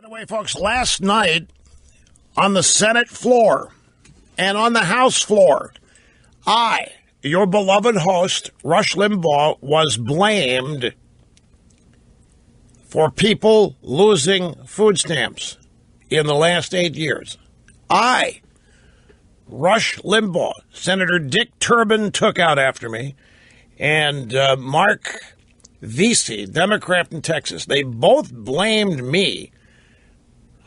By the way, folks, last night on the Senate floor and on the House floor, I, your beloved host, Rush Limbaugh, was blamed for people losing food stamps in the last 8 years. I, Rush Limbaugh, Senator Dick Turbin took out after me, and Mark Vesey, Democrat in Texas, they both blamed me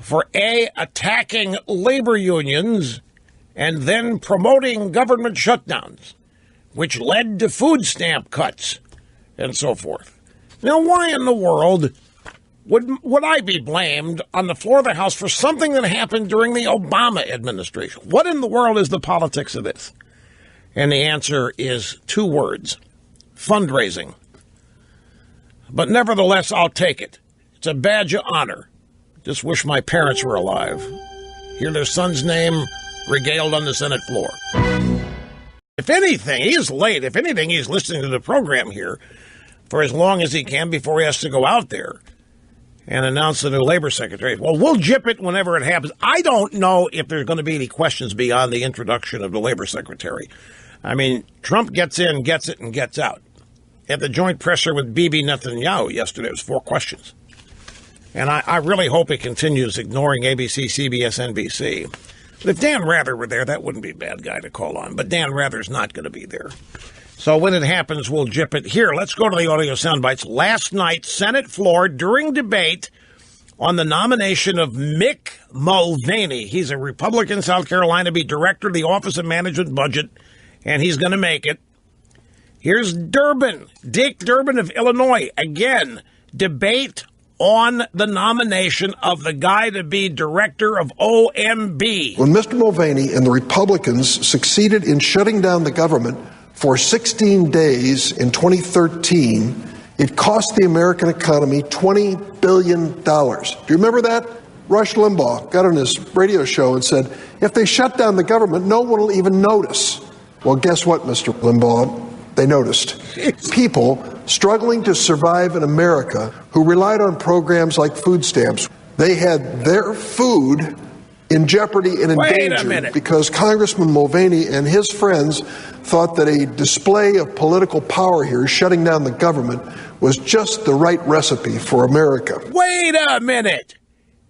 for attacking labor unions and then promoting government shutdowns, which led to food stamp cuts and so forth. Now, why in the world would I be blamed on the floor of the House for something that happened during the Obama administration? What in the world is the politics of this? And the answer is 2 words: fundraising. But nevertheless, I'll take it. It's a badge of honor. Just wish my parents were alive. Hear their son's name regaled on the Senate floor. If anything, he's late. If anything, he's listening to the program here for as long as he can before he has to go out there and announce the new labor secretary. Well, we'll jip it whenever it happens. I don't know if there's going to be any questions beyond the introduction of the labor secretary. I mean, Trump gets in, gets it, and gets out. At the joint presser with Bibi Netanyahu yesterday, it was 4 questions. And I really hope he continues ignoring ABC, CBS, NBC. But if Dan Rather were there, that wouldn't be a bad guy to call on. But Dan Rather's not going to be there. So when it happens, we'll jip it. Here, let's go to the audio sound bites. Last night, Senate floor, during debate on the nomination of Mick Mulvaney. He's a Republican, South Carolina, to be director of the Office of Management Budget, and he's going to make it. Here's Durbin, Dick Durbin of Illinois. Again, debate on the nomination of the guy to be director of OMB. When Mr. Mulvaney and the Republicans succeeded in shutting down the government for 16 days in 2013, it cost the American economy $20 billion. Do you remember that? Rush Limbaugh got on his radio show and said, if they shut down the government, no one will even notice. Well, guess what, Mr. Limbaugh? They noticed. People struggling to survive in America who relied on programs like food stamps, they had their food in jeopardy and in danger because Congressman Mulvaney and his friends thought that a display of political power here, shutting down the government, was just the right recipe for America. Wait a minute.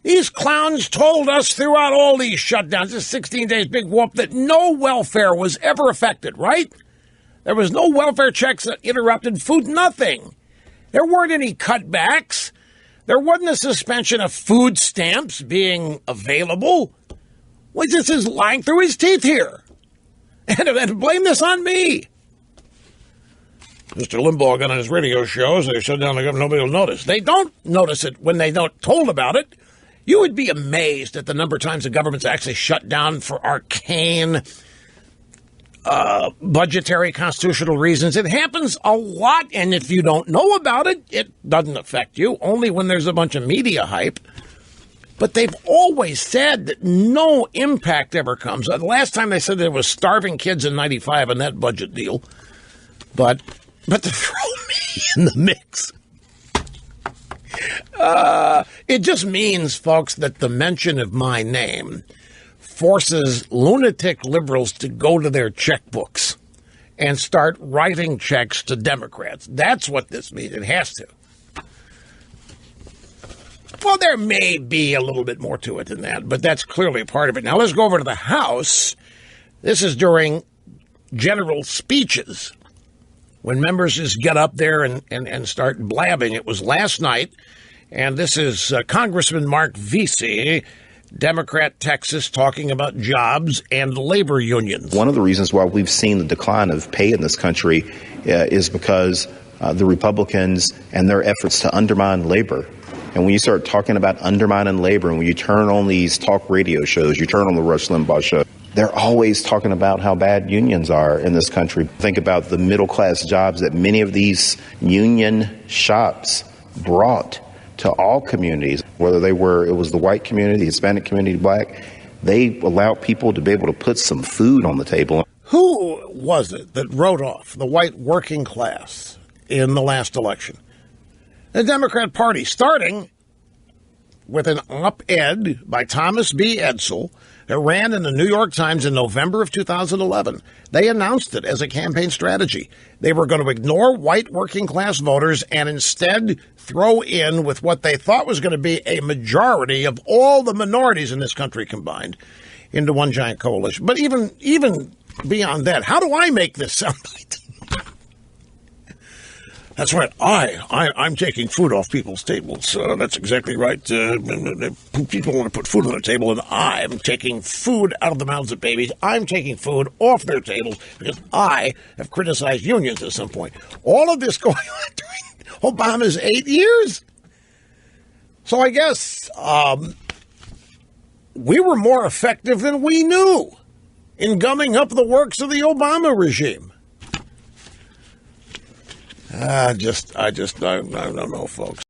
These clowns told us throughout all these shutdowns, this 16 days big whoop, that no welfare was ever affected, right? There was no welfare checks that interrupted food, nothing. There weren't any cutbacks. There wasn't a suspension of food stamps being available. Well, this is lying through his teeth here. And blame this on me. Mr. Limbaugh got on his radio shows, they shut down the government, nobody will notice. They don't notice it when they don't told about it. You would be amazed at the number of times the government's actually shut down for arcane budgetary constitutional reasons. It happens a lot, and if you don't know about it, it doesn't affect you, only when there's a bunch of media hype. But they've always said that no impact ever comes. The last time they said there was starving kids in 95 in that budget deal. But to throw me in the mix, it just means, folks, that the mention of my name forces lunatic liberals to go to their checkbooks and start writing checks to Democrats. That's what this means. It has to. Well, there may be a little bit more to it than that, but that's clearly part of it. Now, let's go over to the House. This is during general speeches, when members just get up there and start blabbing. It was last night, and this is Congressman Mark Vesey, Democrat, Texas, talking about jobs and labor unions. One of the reasons why we've seen the decline of pay in this country is because the Republicans and their efforts to undermine labor. And when you start talking about undermining labor, and when you turn on these talk radio shows, you turn on the Rush Limbaugh show, they're always talking about how bad unions are in this country. Think about the middle-class jobs that many of these union shops brought to all communities, whether it was the white community, the Hispanic community, black. They allowed people to be able to put some food on the table. Who was it that wrote off the white working class in the last election? The Democrat Party, starting with an op-ed by Thomas B. Edsall that ran in the New York Times in November of 2011. They announced it as a campaign strategy. They were going to ignore white working-class voters and instead throw in with what they thought was going to be a majority of all the minorities in this country combined into one giant coalition. But even beyond that, how do I make this soundbite? That's right. I'm taking food off people's tables. That's exactly right. People want to put food on their table, and I'm taking food out of the mouths of babies. I'm taking food off their tables because I have criticized unions at some point. All of this going on during Obama's 8 years. So I guess we were more effective than we knew in gumming up the works of the Obama regime. I don't know, folks.